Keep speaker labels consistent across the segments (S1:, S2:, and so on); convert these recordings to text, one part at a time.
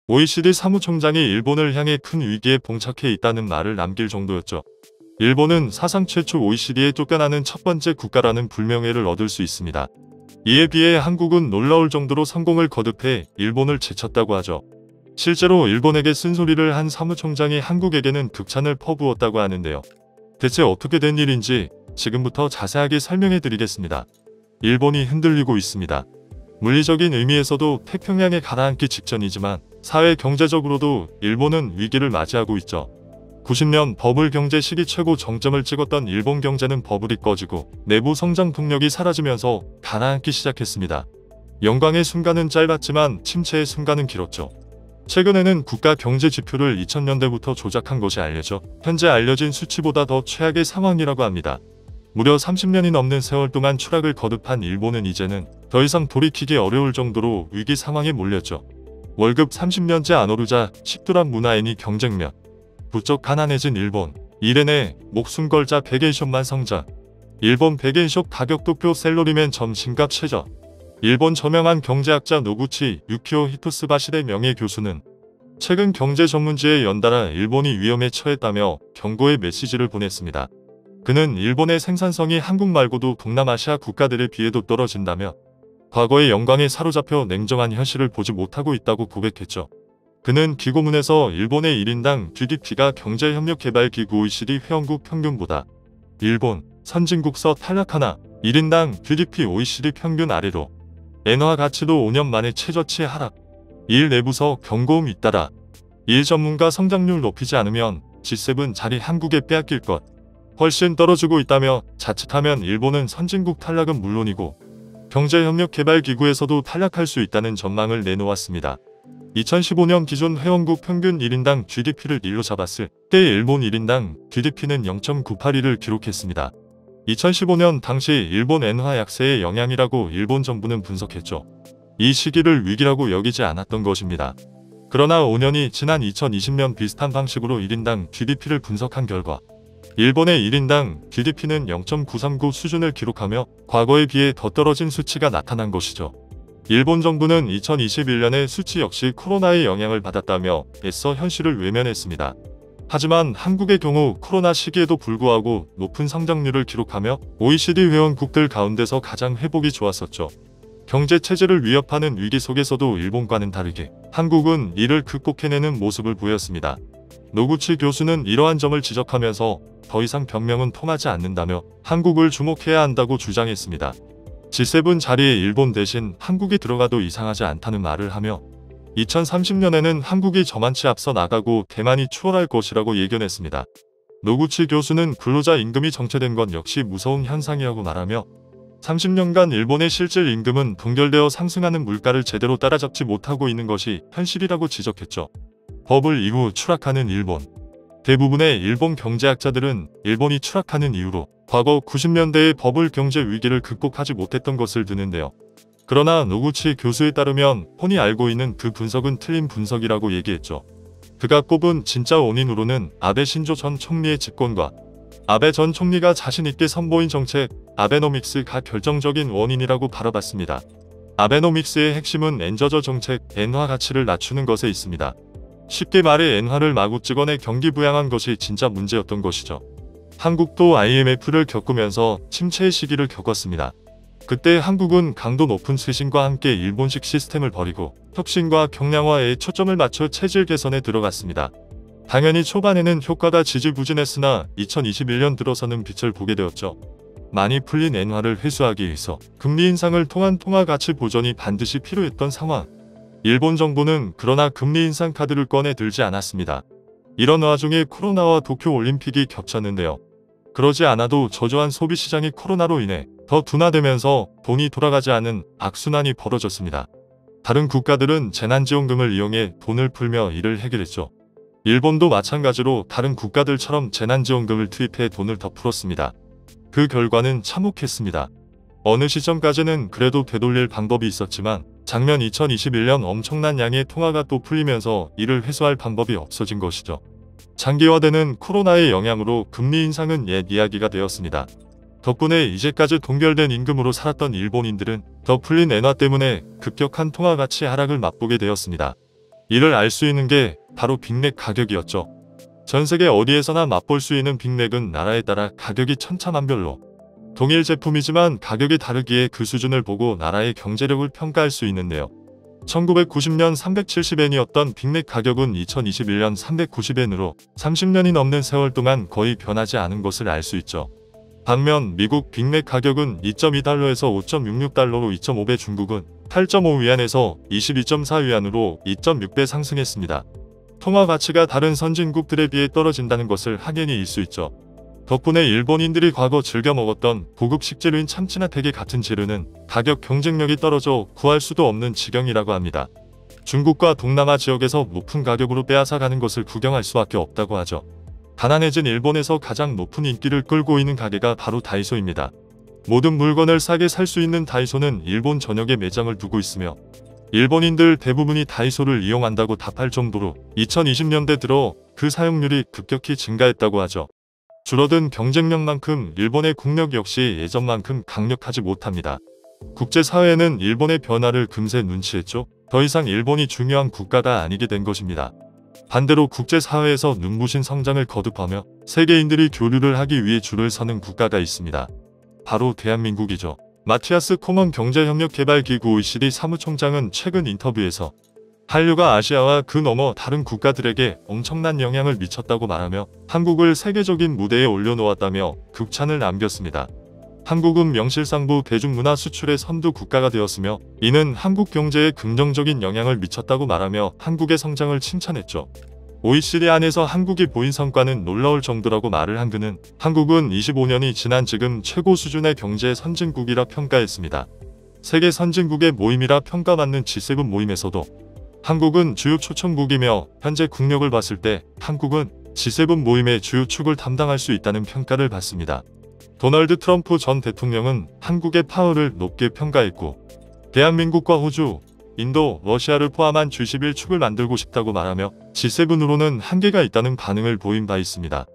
S1: OECD 사무총장이 일본을 향해 큰 위기에 봉착해 있다는 말을 남길 정도였죠. 일본은 사상 최초 OECD에 쫓겨나는 첫 번째 국가라는 불명예를 얻을 수 있습니다. 이에 비해 한국은 놀라울 정도로 성공을 거듭해 일본을 제쳤다고 하죠. 실제로 일본에게 쓴소리를 한 사무총장이 한국에게는 극찬을 퍼부었다고 하는데요. 대체 어떻게 된 일인지 지금부터 자세하게 설명해 드리겠습니다. 일본이 흔들리고 있습니다. 물리적인 의미에서도 태평양에 가라앉기 직전이지만 사회 경제적으로도 일본은 위기를 맞이하고 있죠. 90년 버블 경제 시기 최고 정점을 찍었던 일본 경제는 버블이 꺼지고 내부 성장 동력이 사라지면서 가라앉기 시작했습니다. 영광의 순간은 짧았지만 침체의 순간은 길었죠. 최근에는 국가 경제 지표를 2000년대부터 조작한 것이 알려져 현재 알려진 수치보다 더 최악의 상황이라고 합니다. 무려 30년이 넘는 세월 동안 추락을 거듭한 일본은 이제는 더 이상 돌이키기 어려울 정도로 위기 상황에 몰렸죠. 월급 30년째 안 오르자 식도락 문화인이 경쟁력. 부쩍 가난해진 일본. 이래내 목숨 걸자 백엔숍만 성장. 일본 백엔숍 가격도표 셀러리맨 점심값 최저. 일본 저명한 경제학자 노구치 유키오 히토스바시대 명예교수는 최근 경제 전문지에 연달아 일본이 위험에 처했다며 경고의 메시지를 보냈습니다. 그는 일본의 생산성이 한국 말고도 동남아시아 국가들에 비해도 떨어진다며 과거의 영광에 사로잡혀 냉정한 현실을 보지 못하고 있다고 고백했죠. 그는 기고문에서 일본의 1인당 GDP가 경제협력개발기구 OECD 회원국 평균보다 일본, 선진국서 탈락하나 1인당 GDP OECD 평균 아래로 엔화 가치도 5년 만에 최저치 하락. 일 내부서 경고음 잇따라 일 전문가 성장률 높이지 않으면 G7 자리 한국에 빼앗길 것. 훨씬 떨어지고 있다며 자칫하면 일본은 선진국 탈락은 물론이고 경제협력개발기구에서도 탈락할 수 있다는 전망을 내놓았습니다. 2015년 기존 회원국 평균 1인당 GDP를 1로 잡았을 때 일본 1인당 GDP는 0.981을 기록했습니다. 2015년 당시 일본 엔화 약세의 영향이라고 일본 정부는 분석했죠. 이 시기를 위기라고 여기지 않았던 것입니다. 그러나 5년이 지난 2020년 비슷한 방식으로 1인당 GDP를 분석한 결과 일본의 1인당 GDP는 0.939 수준을 기록하며 과거에 비해 더 떨어진 수치가 나타난 것이죠. 일본 정부는 2021년의 수치 역시 코로나의 영향을 받았다며 애써 현실을 외면했습니다. 하지만 한국의 경우 코로나 시기에도 불구하고 높은 성장률을 기록하며 OECD 회원국들 가운데서 가장 회복이 좋았었죠. 경제 체제를 위협하는 위기 속에서도 일본과는 다르게 한국은 이를 극복해내는 모습을 보였습니다. 노구치 교수는 이러한 점을 지적하면서 더 이상 변명은 통하지 않는다며 한국을 주목해야 한다고 주장했습니다. G7 자리에 일본 대신 한국이 들어가도 이상하지 않다는 말을 하며 2030년에는 한국이 저만치 앞서 나가고 대만이 추월할 것이라고 예견했습니다. 노구치 교수는 근로자 임금이 정체된 건 역시 무서운 현상이라고 말하며 30년간 일본의 실질 임금은 동결되어 상승하는 물가를 제대로 따라잡지 못하고 있는 것이 현실이라고 지적했죠. 버블 이후 추락하는 일본. 대부분의 일본 경제학자들은 일본이 추락하는 이유로 과거 90년대의 버블 경제 위기를 극복하지 못했던 것을 드는데요. 그러나 노구치 교수에 따르면 혼이 알고 있는 그 분석은 틀린 분석이라고 얘기했죠. 그가 꼽은 진짜 원인으로는 아베 신조 전 총리의 집권과 아베 전 총리가 자신있게 선보인 정책 아베노믹스가 결정적인 원인이라고 바라봤습니다. 아베노믹스의 핵심은 엔저저 정책 엔화 가치를 낮추는 것에 있습니다. 쉽게 말해 엔화를 마구 찍어내 경기 부양한 것이 진짜 문제였던 것이죠. 한국도 IMF를 겪으면서 침체의 시기를 겪었습니다. 그때 한국은 강도 높은 쇄신과 함께 일본식 시스템을 버리고 혁신과 경량화에 초점을 맞춰 체질 개선에 들어갔습니다. 당연히 초반에는 효과가 지지부진했으나 2021년 들어서는 빛을 보게 되었죠. 많이 풀린 엔화를 회수하기 위해서 금리 인상을 통한 통화 가치 보존이 반드시 필요했던 상황. 일본 정부는 그러나 금리 인상 카드를 꺼내 들지 않았습니다. 이런 와중에 코로나와 도쿄올림픽이 겹쳤는데요. 그러지 않아도 저조한 소비시장이 코로나로 인해 더 둔화되면서 돈이 돌아가지 않은 악순환이 벌어졌습니다. 다른 국가들은 재난지원금을 이용해 돈을 풀며 이를 해결했죠. 일본도 마찬가지로 다른 국가들처럼 재난지원금을 투입해 돈을 더 풀었습니다. 그 결과는 참혹했습니다. 어느 시점까지는 그래도 되돌릴 방법이 있었지만 작년 2021년 엄청난 양의 통화가 또 풀리면서 이를 회수할 방법이 없어진 것이죠. 장기화되는 코로나의 영향으로 금리 인상은 옛 이야기가 되었습니다. 덕분에 이제까지 동결된 임금으로 살았던 일본인들은 더 풀린 엔화 때문에 급격한 통화 가치 하락을 맛보게 되었습니다. 이를 알 수 있는 게 바로 빅맥 가격이었죠. 전 세계 어디에서나 맛볼 수 있는 빅맥은 나라에 따라 가격이 천차만별로 동일 제품이지만 가격이 다르기에 그 수준을 보고 나라의 경제력을 평가할 수 있는데요. 1990년 370엔이었던 빅맥 가격은 2021년 390엔으로 30년이 넘는 세월 동안 거의 변하지 않은 것을 알 수 있죠. 반면 미국 빅맥 가격은 2.2달러에서 5.66달러로 2.5배, 중국은 8.5위안에서 22.4위안으로 2.6배 상승했습니다. 통화 가치가 다른 선진국들에 비해 떨어진다는 것을 확연히 알 수 있죠. 덕분에 일본인들이 과거 즐겨 먹었던 고급 식재료인 참치나 대게 같은 재료는 가격 경쟁력이 떨어져 구할 수도 없는 지경이라고 합니다. 중국과 동남아 지역에서 높은 가격으로 빼앗아가는 것을 구경할 수밖에 없다고 하죠. 가난해진 일본에서 가장 높은 인기를 끌고 있는 가게가 바로 다이소입니다. 모든 물건을 싸게 살 수 있는 다이소는 일본 전역에 매장을 두고 있으며 일본인들 대부분이 다이소를 이용한다고 답할 정도로 2020년대 들어 그 사용률이 급격히 증가했다고 하죠. 줄어든 경쟁력만큼 일본의 국력 역시 예전만큼 강력하지 못합니다. 국제사회는 일본의 변화를 금세 눈치했죠. 더 이상 일본이 중요한 국가가 아니게 된 것입니다. 반대로 국제사회에서 눈부신 성장을 거듭하며 세계인들이 교류를 하기 위해 줄을 서는 국가가 있습니다. 바로 대한민국이죠. 마티아스 코먼 경제협력개발기구 OECD 사무총장은 최근 인터뷰에서 한류가 아시아와 그 너머 다른 국가들에게 엄청난 영향을 미쳤다고 말하며 한국을 세계적인 무대에 올려놓았다며 극찬을 남겼습니다. 한국은 명실상부 대중문화 수출의 선두 국가가 되었으며 이는 한국 경제에 긍정적인 영향을 미쳤다고 말하며 한국의 성장을 칭찬했죠. OECD 안에서 한국이 보인 성과는 놀라울 정도라고 말을 한 그는 한국은 25년이 지난 지금 최고 수준의 경제 선진국이라 평가했습니다. 세계 선진국의 모임이라 평가받는 G7 모임에서도 한국은 주요 초청국이며 현재 국력을 봤을 때 한국은 G7 모임의 주요 축을 담당할 수 있다는 평가를 받습니다. 도널드 트럼프 전 대통령은 한국의 파워를 높게 평가했고 대한민국과 호주, 인도, 러시아를 포함한 G11축을 만들고 싶다고 말하며 G7으로는 한계가 있다는 반응을 보인 바 있습니다.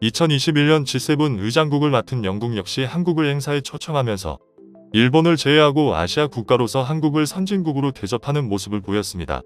S1: 2021년 G7 의장국을 맡은 영국 역시 한국을 행사에 초청하면서 일본을 제외하고 아시아 국가로서 한국을 선진국으로 대접하는 모습을 보였습니다.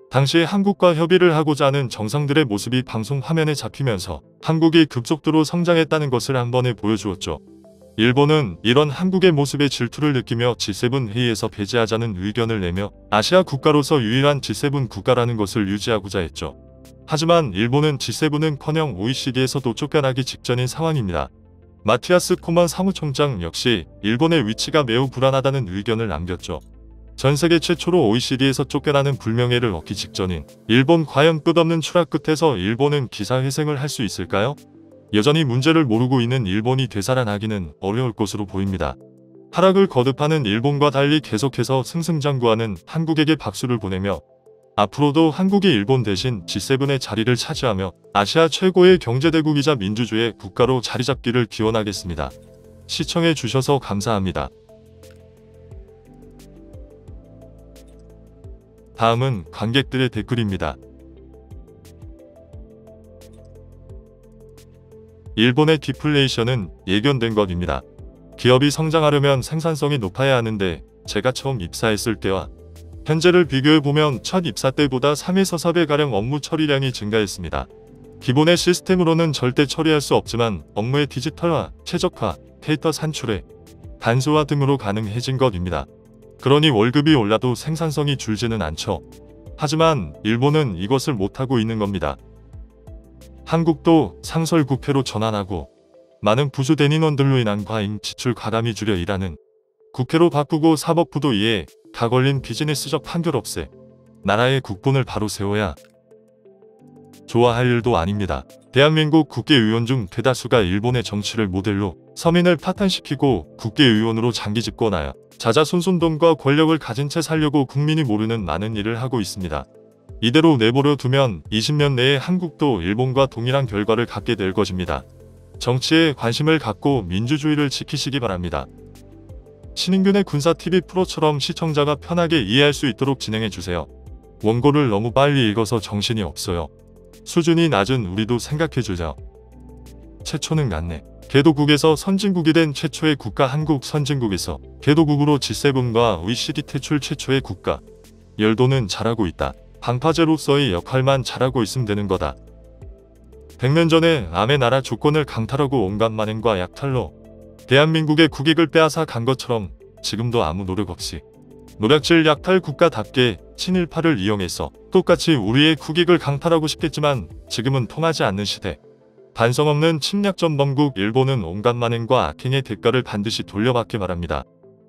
S1: 당시 한국과 협의를 하고자 하는 정상들의 모습이 방송 화면에 잡히면서 한국이 급속도로 성장했다는 것을 한 번에 보여주었죠. 일본은 이런 한국의 모습에 질투를 느끼며 G7 회의에서 배제하자는 의견을 내며 아시아 국가로서 유일한 G7 국가라는 것을 유지하고자 했죠. 하지만 일본은 G7은커녕 OECD에서도 쫓겨나기 직전인 상황입니다. 마티아스 코먼 사무총장 역시 일본의 위치가 매우 불안하다는 의견을 남겼죠. 전 세계 최초로 OECD에서 쫓겨나는 불명예를 얻기 직전인 일본, 과연 끝없는 추락 끝에서 일본은 기사회생을 할 수 있을까요? 여전히 문제를 모르고 있는 일본이 되살아나기는 어려울 것으로 보입니다. 하락을 거듭하는 일본과 달리 계속해서 승승장구하는 한국에게 박수를 보내며 앞으로도 한국이 일본 대신 G7의 자리를 차지하며 아시아 최고의 경제대국이자 민주주의 국가로 자리잡기를 기원하겠습니다. 시청해주셔서 감사합니다. 다음은 관객들의 댓글입니다. 일본의 디플레이션은 예견된 것입니다. 기업이 성장하려면 생산성이 높아야 하는데 제가 처음 입사했을 때와 현재를 비교해보면 첫 입사 때보다 3에서 4배가량 업무 처리량이 증가했습니다. 기본의 시스템으로는 절대 처리할 수 없지만 업무의 디지털화, 최적화, 데이터 산출에 간소화 등으로 가능해진 것입니다. 그러니 월급이 올라도 생산성이 줄지는 않죠. 하지만 일본은 이것을 못하고 있는 겁니다. 한국도 상설국회로 전환하고 많은 부수된 인원들로 인한 과잉 지출 가담이 줄여 일하는 국회로 바꾸고 사법부도 이에 다 걸린 비즈니스적 판결 없애 나라의 국본을 바로 세워야 좋아할 일도 아닙니다. 대한민국 국회의원 중 대다수가 일본의 정치를 모델로 서민을 파탄시키고 국회의원으로 장기 집권하여 자자손손돈과 권력을 가진 채 살려고 국민이 모르는 많은 일을 하고 있습니다. 이대로 내버려 두면 20년 내에 한국도 일본과 동일한 결과를 갖게 될 것입니다. 정치에 관심을 갖고 민주주의를 지키시기 바랍니다. 신인균의 군사TV 프로처럼 시청자가 편하게 이해할 수 있도록 진행해주세요. 원고를 너무 빨리 읽어서 정신이 없어요. 수준이 낮은 우리도 생각해주자. 최초는 같네. 개도국에서 선진국이 된 최초의 국가 한국 선진국에서 개도국으로 G7과 OECD 퇴출 최초의 국가. 열도는 잘하고 있다. 방파제로서의 역할만 잘하고 있으면 되는 거다. 100년 전에 남의 나라 주권을 강탈하고 온갖 만행과 약탈로 대한민국의 국익을 빼앗아 간 것처럼 지금도 아무 노력 없이 노략질 약탈 국가답게 친일파를 이용해서 똑같이 우리의 국익을 강탈하고 싶겠지만 지금은 통하지 않는 시대. 반성 없는 침략 전범국 일본은 온갖 만행과 악행의 대가를 반드시 돌려받기 바랍니다.